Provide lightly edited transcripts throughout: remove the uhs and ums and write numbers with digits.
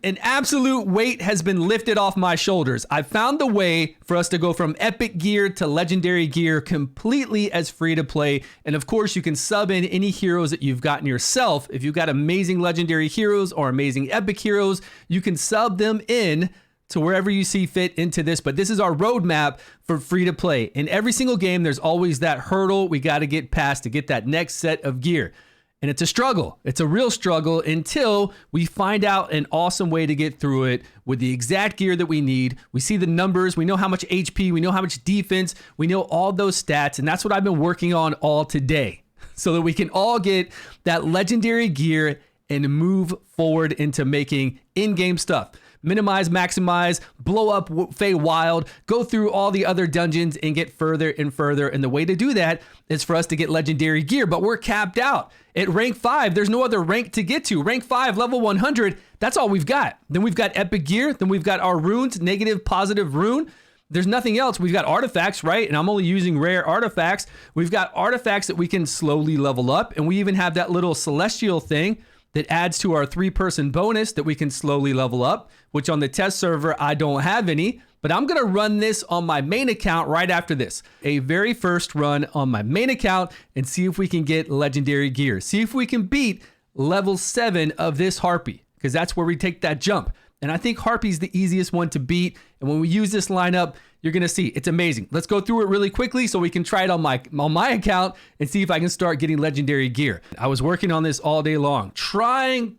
An absolute weight has been lifted off my shoulders. I found the way for us to go from epic gear to legendary gear completely as free to play. And of course, you can sub in any heroes that you've gotten yourself. If you've got amazing legendary heroes or amazing epic heroes, you can sub them in to wherever you see fit into this. But this is our roadmap for free to play. In every single game, there's always that hurdle we got to get past to get that next set of gear. And it's a struggle. It's a real struggle until we find out an awesome way to get through it with the exact gear that we need. We see the numbers. We know how much HP. We know how much defense. We know all those stats. And that's what I've been working on all today so that we can all get that legendary gear and move forward into making in-game stuff. Minimize, maximize, blow up Feywild, go through all the other dungeons and get further and further. And the way to do that is for us to get legendary gear, but we're capped out. At rank 5, there's no other rank to get to. Rank 5, level 100, that's all we've got. Then we've got epic gear, then we've got our runes, negative, positive rune. There's nothing else. We've got artifacts, right? And I'm only using rare artifacts. We've got artifacts that we can slowly level up, and we even have that little celestial thing that adds to our 3-person bonus that we can slowly level up, which on the test server, I don't have any, but I'm gonna run this on my main account right after this. A very first run on my main account and see if we can get legendary gear. See if we can beat level 7 of this Harpy, because that's where we take that jump. And I think Harpy's the easiest one to beat. And when we use this lineup, you're gonna see it's amazing. Let's go through it really quickly so we can try it on my account and see if I can start getting legendary gear. I was working on this all day long, trying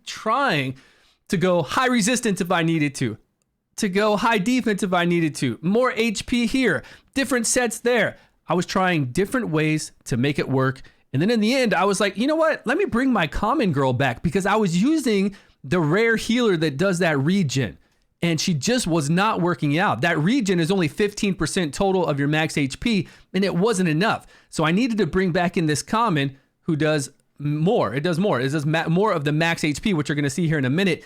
to go high resistance if I needed to go high defense if I needed to, more HP here, different sets there. I was trying different ways to make it work. And then in the end, I was like, you know what? Let me bring my common girl back because I was using the rare healer that does that regen. And she just was not working out. That regen is only 15% total of your max HP, and it wasn't enough. So I needed to bring back in this common who does more. It does more. It does more of the max HP, which you're going to see here in a minute.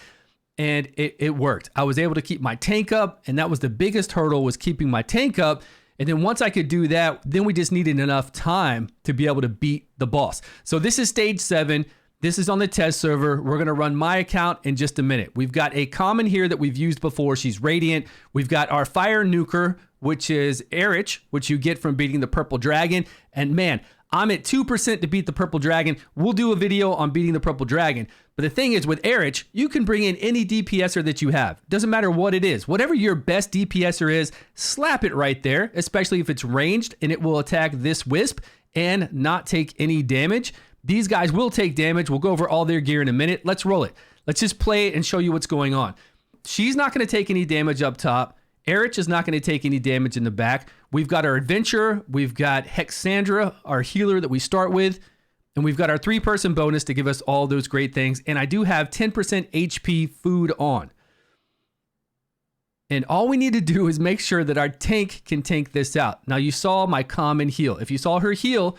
And it worked. I was able to keep my tank up, and that was the biggest hurdle, was keeping my tank up. And then once I could do that, then we just needed enough time to be able to beat the boss. So this is stage 7. This is on the test server. We're going to run my account in just a minute. We've got a common here that we've used before. She's Radiant. We've got our Fire Nuker, which is Erich, which you get from beating the Purple Dragon. And man, I'm at 2% to beat the Purple Dragon. We'll do a video on beating the Purple Dragon. But the thing is, with Erich, you can bring in any DPSer that you have. Doesn't matter what it is. Whatever your best DPSer is, slap it right there, especially if it's ranged, and it will attack this Wisp and not take any damage. These guys will take damage. We'll go over all their gear in a minute. Let's roll it. Let's just play it and show you what's going on. She's not going to take any damage up top. Erich is not going to take any damage in the back. We've got our Adventurer. We've got Hexandra, our healer that we start with. And we've got our 3-person bonus to give us all those great things. And I do have 10% HP food on. And all we need to do is make sure that our tank can tank this out. Now you saw my common heal. If you saw her heal,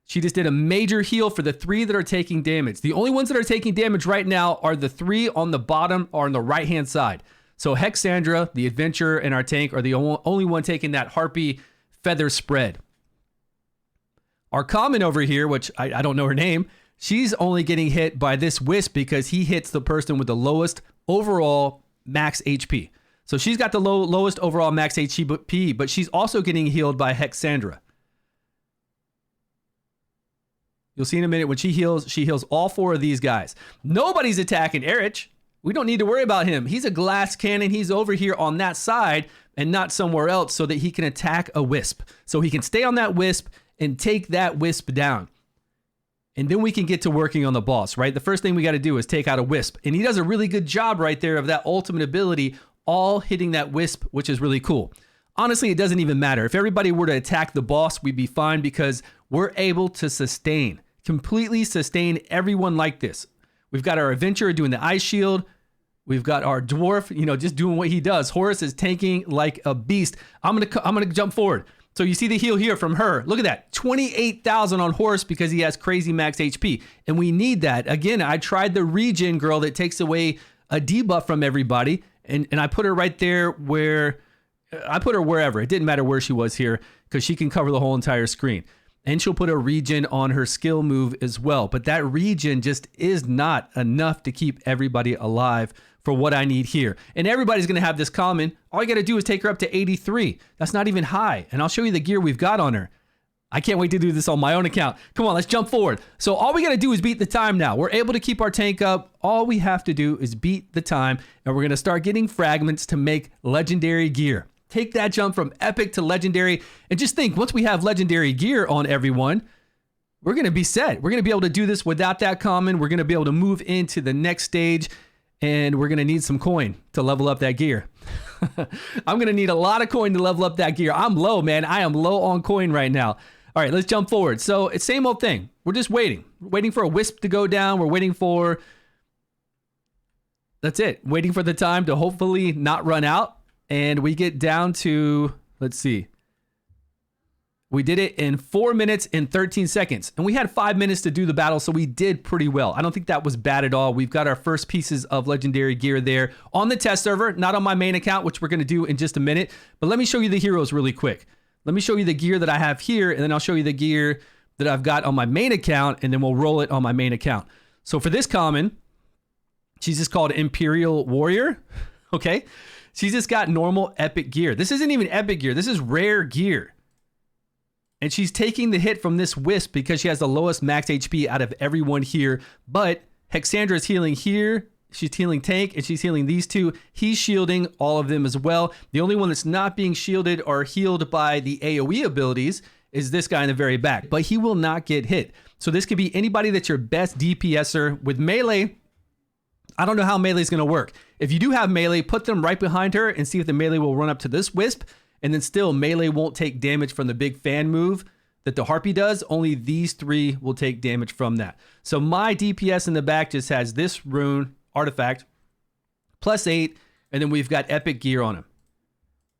she just did a major heal for the 3 that are taking damage. The only ones that are taking damage right now are the 3 on the bottom or on the right-hand side. So Hexandra, the Adventurer, and our tank are the only one taking that Harpy feather spread. Our common over here, which I don't know her name, she's only getting hit by this Wisp because he hits the person with the lowest overall max HP. So she's got the lowest overall max HP, but she's also getting healed by Hexandra. You'll see in a minute when she heals all 4 of these guys. Nobody's attacking Erich. We don't need to worry about him. He's a glass cannon. He's over here on that side and not somewhere else so that he can attack a Wisp. So he can stay on that Wisp and take that Wisp down. And then we can get to working on the boss, right? The first thing we got to do is take out a Wisp. And he does a really good job right there of that ultimate ability, all hitting that Wisp, which is really cool. Honestly, it doesn't even matter. If everybody were to attack the boss, we'd be fine because we're able to sustain, completely sustain everyone like this. We've got our Adventurer doing the Ice Shield. We've got our Dwarf, just doing what he does. Horus is tanking like a beast. I'm gonna jump forward. So you see the heal here from her. Look at that, 28,000 on Horus because he has crazy max HP. And we need that. Again, I tried the regen girl that takes away a debuff from everybody. And I put her right there where, I put her wherever. It didn't matter where she was here because she can cover the whole entire screen. And she'll put a regen on her skill move as well. But that regen just is not enough to keep everybody alive for what I need here. And everybody's going to have this common. All you got to do is take her up to 83. That's not even high. And I'll show you the gear we've got on her. I can't wait to do this on my own account. Come on, let's jump forward. So all we got to do is beat the time now. We're able to keep our tank up. All we have to do is beat the time, and we're going to start getting fragments to make legendary gear. Take that jump from epic to legendary, and just think, once we have legendary gear on everyone, we're going to be set. We're going to be able to do this without that common. We're going to be able to move into the next stage, and we're going to need some coin to level up that gear. I'm going to need a lot of coin to level up that gear. I'm low, man. I am low on coin right now. All right, let's jump forward. So it's same old thing. We're just waiting. We're waiting for a wisp to go down. We're waiting for... That's it. Waiting for the time to hopefully not run out. And we get down to... Let's see. We did it in 4 minutes and 13 seconds. And we had 5 minutes to do the battle, so we did pretty well. I don't think that was bad at all. We've got our first pieces of legendary gear there on the test server, not on my main account, which we're going to do in just a minute. But let me show you the heroes really quick. Let me show you the gear that I have here, and then I'll show you the gear that I've got on my main account, and then we'll roll it on my main account. So for this common, she's just called Imperial Warrior, okay? She's just got normal epic gear. This isn't even epic gear. This is rare gear. And she's taking the hit from this wisp because she has the lowest max HP out of everyone here. But Hexandra is healing here. She's healing tank, and she's healing these two. He's shielding all of them as well. The only one that's not being shielded or healed by the AoE abilities is this guy in the very back, but he will not get hit. So this could be anybody that's your best DPSer. With melee, I don't know how melee is going to work. If you do have melee, put them right behind her and see if the melee will run up to this wisp, and then still melee won't take damage from the big fan move that the Harpy does. Only these three will take damage from that. So my DPS in the back just has this rune artifact +8, and then we've got epic gear on him.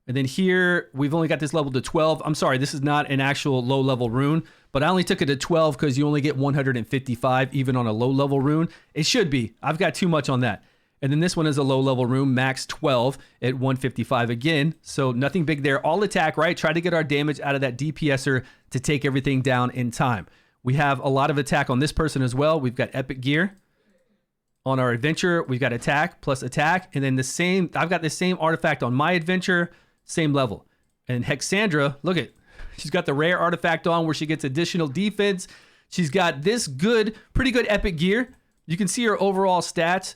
And then here we've only got this level to 12. I'm sorry, this is not an actual low level rune, but I only took it to 12 because you only get 155 even on a low level rune. It should be. I've got too much on that. And then this one is a low level rune, max 12 at 155 again. So nothing big there. All attack, right? Try to get our damage out of that DPSer to take everything down in time. We have a lot of attack on this person as well. We've got epic gear. On our adventure, we've got attack plus attack, and then the same, I've got the same artifact on my adventure, same level. And Hexandra, look at, she's got the rare artifact on where she gets additional defense. She's got this good, pretty good epic gear. You can see her overall stats,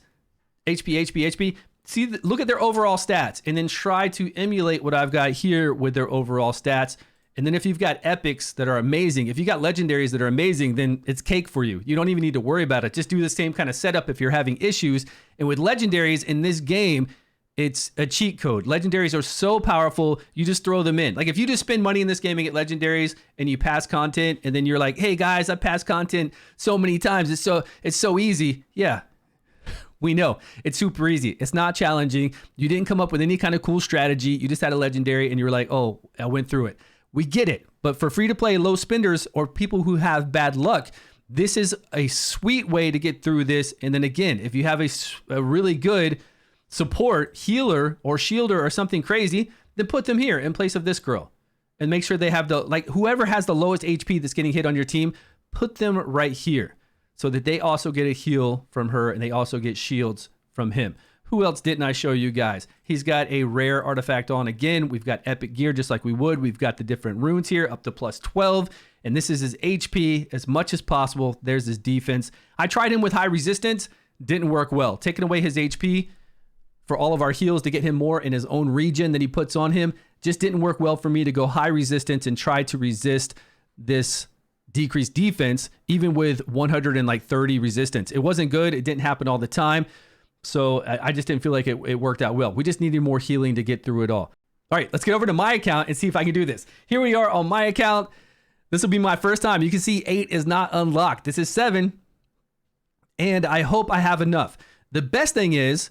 HP. See, look at their overall stats, and then try to emulate what I've got here with their overall stats. And then if you've got epics that are amazing, if you got legendaries that are amazing, then it's cake for you. You don't even need to worry about it. Just do the same kind of setup if you're having issues. And with legendaries in this game, it's a cheat code. Legendaries are so powerful, you just throw them in. Like if you just spend money in this game and get legendaries and you pass content, and then you're like, hey guys, I passed content so many times. It's so easy. Yeah. We know it's super easy. It's not challenging. You didn't come up with any kind of cool strategy. You just had a legendary and you were like, oh, I went through it. We get it. But for free-to-play low spenders or people who have bad luck, this is a sweet way to get through this. And then again, if you have a really good support, healer or shielder or something crazy, then put them here in place of this girl. And make sure they have the, like, whoever has the lowest HP that's getting hit on your team, put them right here so that they also get a heal from her and they also get shields from him. Who else didn't I show you guys? He's got a rare artifact on again. We've got epic gear just like we would. We've got the different runes here up to +12. And this is his HP as much as possible. There's his defense. I tried him with high resistance. Didn't work well. Taking away his HP for all of our heals to get him more in his own region that he puts on him just didn't work well for me to go high resistance and try to resist this decreased defense even with 130 resistance. It wasn't good. It didn't happen all the time. So I just didn't feel like it worked out well. We just needed more healing to get through it all. All right, let's get over to my account and see if I can do this. Here we are on my account. This will be my first time. You can see 8 is not unlocked. This is 7. And I hope I have enough. The best thing is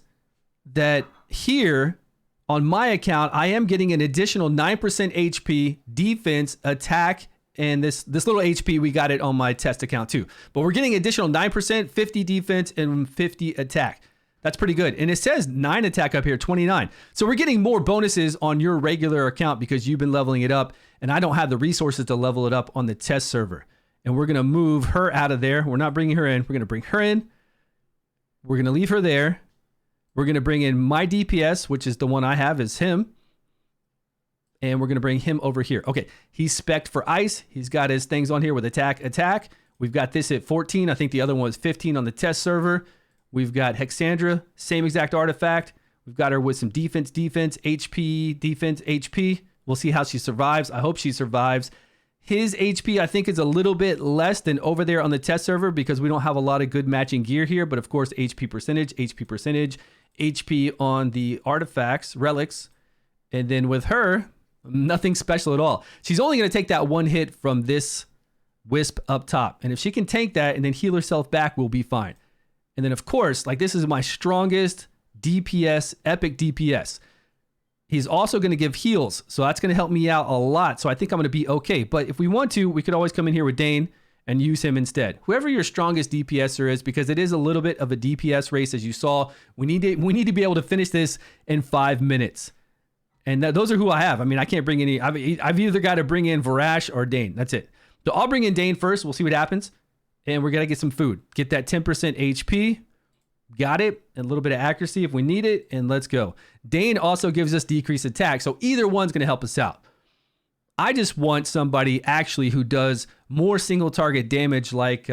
that here on my account, I am getting an additional 9% HP, defense, attack, and this little HP, we got it on my test account too. But we're getting additional 9%, 50 defense, and 50 attack. That's pretty good. And it says 9 attack up here, 29. So we're getting more bonuses on your regular account because you've been leveling it up. And I don't have the resources to level it up on the test server. And we're going to move her out of there. We're not bringing her in. We're going to bring her in. We're going to leave her there. We're going to bring in my DPS, which is the one I have, is him. And we're going to bring him over here. Okay, he's spec'd for ice. He's got his things on here with attack. We've got this at 14. I think the other one was 15 on the test server. We've got Hexandra, same exact artifact. We've got her with some defense, HP, defense, HP. We'll see how she survives. I hope she survives. His HP, I think, is a little bit less than over there on the test server because we don't have a lot of good matching gear here. But of course, HP percentage, HP on the artifacts, relics. And then with her, nothing special at all. She's only going to take that one hit from this wisp up top. And if she can tank that and then heal herself back, we'll be fine. And then, of course, like this is my strongest DPS, epic DPS. He's also going to give heals, so that's going to help me out a lot. So I think I'm going to be okay. But if we want to, we could always come in here with Dane and use him instead. Whoever your strongest DPSer is, because it is a little bit of a DPS race, as you saw. We need to be able to finish this in 5 minutes. And those are who I have. I mean, I can't bring any. I've either got to bring in Varash or Dane. That's it. So I'll bring in Dane first. We'll see what happens. And we're going to get some food. Get that 10% HP. Got it. And a little bit of accuracy if we need it. And let's go. Dane also gives us decreased attack. So either one's going to help us out. I just want somebody actually who does more single target damage like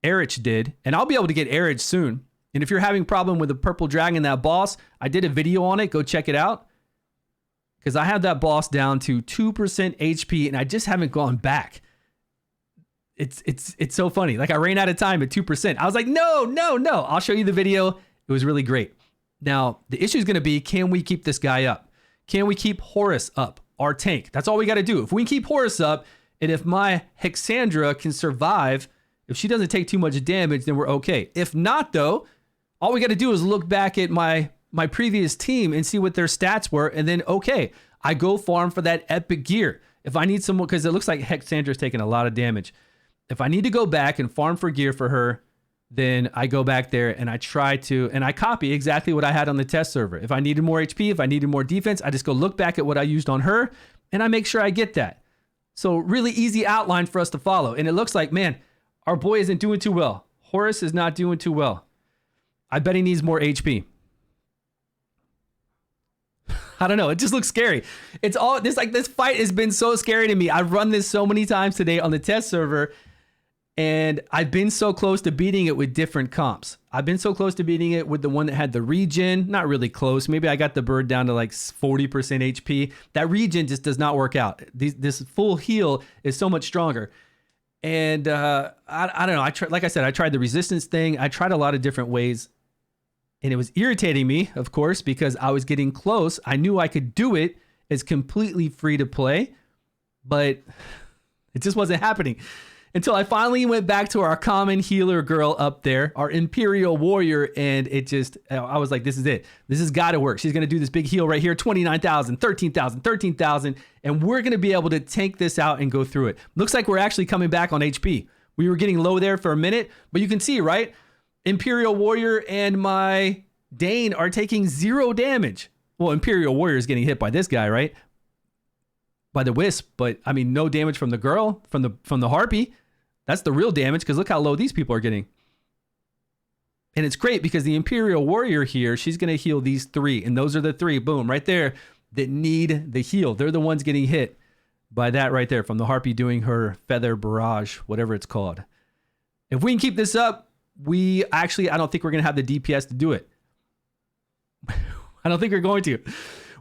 Erich did. And I'll be able to get Erich soon. And if you're having a problem with the purple dragon, that boss, I did a video on it. Go check it out. Because I have that boss down to 2% HP and I just haven't gone back. It's so funny. Like I ran out of time at 2%. I was like, no. I'll show you the video. It was really great. Now, the issue is going to be, can we keep this guy up? Can we keep Horus up, our tank? That's all we got to do. If we can keep Horus up, and if my Hexandra can survive, if she doesn't take too much damage, then we're okay. If not, though, all we got to do is look back at my previous team and see what their stats were, and then, okay, I go farm for that epic gear. If I need someone, because it looks like Hexandra's taking a lot of damage. If I need to go back and farm for gear for her, then I go back there and I try to, and I copy exactly what I had on the test server. If I needed more HP, if I needed more defense, I just go look back at what I used on her and I make sure I get that. So really easy outline for us to follow. And it looks like, man, our boy isn't doing too well. Horus is not doing too well. I bet he needs more HP. I don't know. It just looks scary. It's all this, like this fight has been so scary to me. I've run this so many times today on the test server. And I've been so close to beating it with different comps. I've been so close to beating it with the one that had the regen. Not really close. Maybe I got the bird down to like 40% HP. That regen just does not work out. This full heal is so much stronger. And I don't know. Like I said, I tried the resistance thing. I tried a lot of different ways. And it was irritating me, of course, because I was getting close. I knew I could do it. It's completely free to play. But it just wasn't happening. Until I finally went back to our common healer girl up there, our Imperial Warrior, and I was like, this is it. This has got to work. She's going to do this big heal right here, 29,000, 13,000, 13,000, and we're going to be able to tank this out and go through it. Looks like we're actually coming back on HP. We were getting low there for a minute, but you can see, right? Imperial Warrior and my Dane are taking 0 damage. Well, Imperial Warrior is getting hit by this guy, right? By the Wisp, but I mean, no damage from the girl, from the Harpy. That's the real damage, because look how low these people are getting. And it's great because the Imperial Warrior here, she's going to heal these 3. And those are the 3, boom, right there, that need the heal. They're the ones getting hit by that right there from the Harpy doing her feather barrage, whatever it's called. If we can keep this up, I don't think we're going to have the DPS to do it. I don't think we're going to.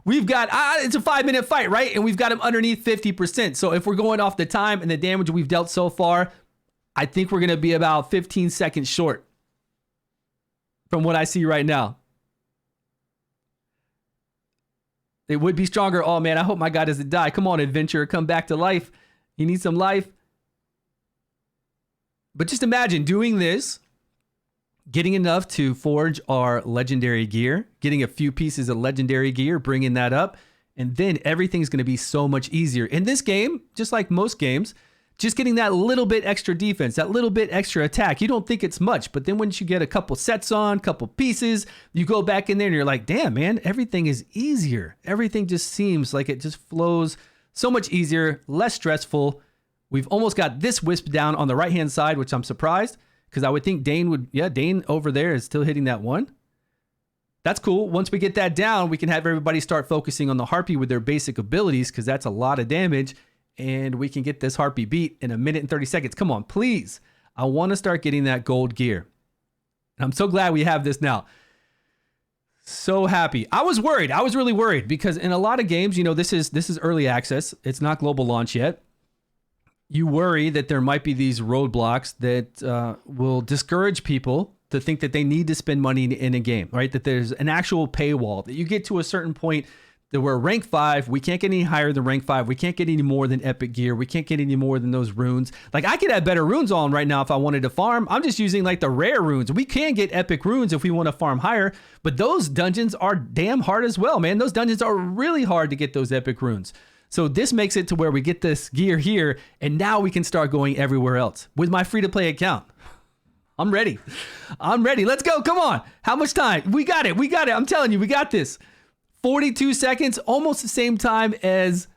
We've got, it's a 5-minute fight, right? And we've got him underneath 50%. So if we're going off the time and the damage we've dealt so far, I think we're going to be about 15 seconds short from what I see right now. It would be stronger. Oh, man, I hope my guy doesn't die. Come on, adventurer, come back to life. You need some life. But just imagine doing this, getting enough to forge our legendary gear, getting a few pieces of legendary gear, bringing that up, and then everything's going to be so much easier. In this game, just like most games, just getting that little bit extra defense, that little bit extra attack. You don't think it's much, but then once you get a couple sets on, couple pieces, you go back in there and you're like, damn, man, everything is easier. Everything just seems like it just flows so much easier, less stressful. We've almost got this Wisp down on the right-hand side, which I'm surprised because I would think Dane would, Dane over there is still hitting that one. That's cool. Once we get that down, we can have everybody start focusing on the Harpy with their basic abilities, because that's a lot of damage, and we can get this Harpy beat in 1 minute and 30 seconds. Come on, please. I want to start getting that gold gear. And I'm so glad we have this now. So happy. I was worried. I was really worried, because in a lot of games, you know, this is early access. It's not global launch yet. You worry that there might be these roadblocks that will discourage people to think that they need to spend money in a game, right? That there's an actual paywall, that you get to a certain point that we're rank 5. We can't get any higher than rank 5. We can't get any more than epic gear. We can't get any more than those runes. Like, I could have better runes on right now if I wanted to farm. I'm just using like the rare runes. We can get epic runes if we want to farm higher, but those dungeons are damn hard as well, man. Those dungeons are really hard to get those epic runes. So this makes it to where we get this gear here, and now we can start going everywhere else with my free-to-play account. I'm ready. I'm ready. Let's go. Come on. How much time? We got it. We got it. I'm telling you, we got this. 42 seconds, almost the same time as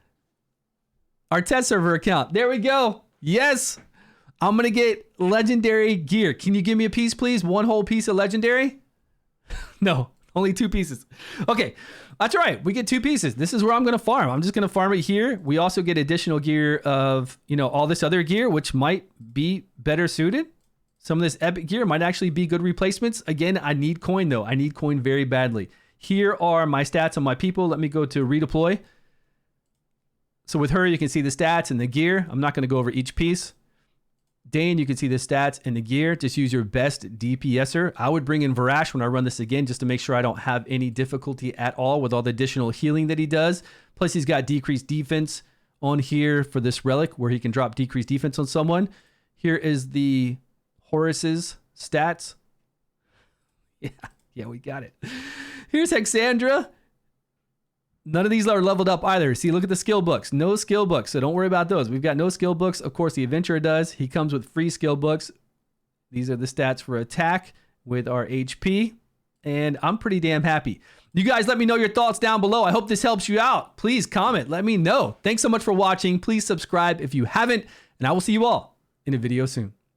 our test server account. There we go. Yes. I'm going to get legendary gear. Can you give me a piece, please? One whole piece of legendary? No, only 2 pieces. Okay. That's right. We get 2 pieces. This is where I'm going to farm. I'm just going to farm it here. We also get additional gear of, you know, all this other gear, which might be better suited. Some of this epic gear might actually be good replacements. Again, I need coin though. I need coin very badly. Here are my stats on my people. Let me go to redeploy. So with her, you can see the stats and the gear. I'm not going to go over each piece. Dane, you can see the stats and the gear. Just use your best DPSer. I would bring in Varash when I run this again, just to make sure I don't have any difficulty at all with all the additional healing that he does. Plus, he's got decreased defense on here for this relic, where he can drop decreased defense on someone. Here is the Horus's stats. Yeah, we got it. Here's Hexandra. None of these are leveled up either. See, look at the skill books. No skill books, so don't worry about those. We've got no skill books. Of course, the adventurer does. He comes with free skill books. These are the stats for attack with our HP, and I'm pretty damn happy. You guys, let me know your thoughts down below. I hope this helps you out. Please comment. Let me know. Thanks so much for watching. Please subscribe if you haven't, and I will see you all in a video soon.